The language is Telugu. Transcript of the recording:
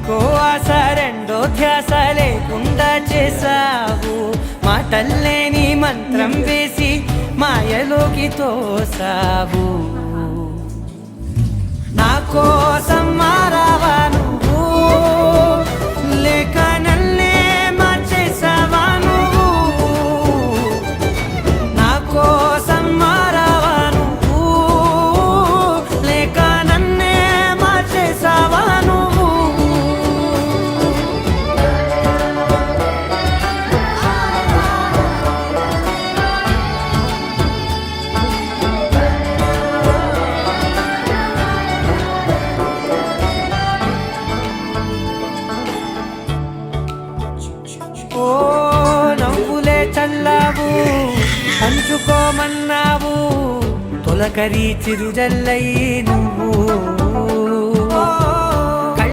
ఒక్కో ఆశ రెండో ధ్యాస లేకుండా చేసావు, మాటల్లేని మంత్రం వేసి మాయలోకి తోసావు. నా కోసం మారావా నువ్వు, లేక నన్నే మార్చేసావా నువ్వు? నా కోసం మారావా నువ్వు, లేక నన్నే మార్చేసావా నువ్వు? ఓ నవ్వులే చల్లావు, పంచుకోమన్నావు, తొలకరి చిరుజల్లై నువ్వు.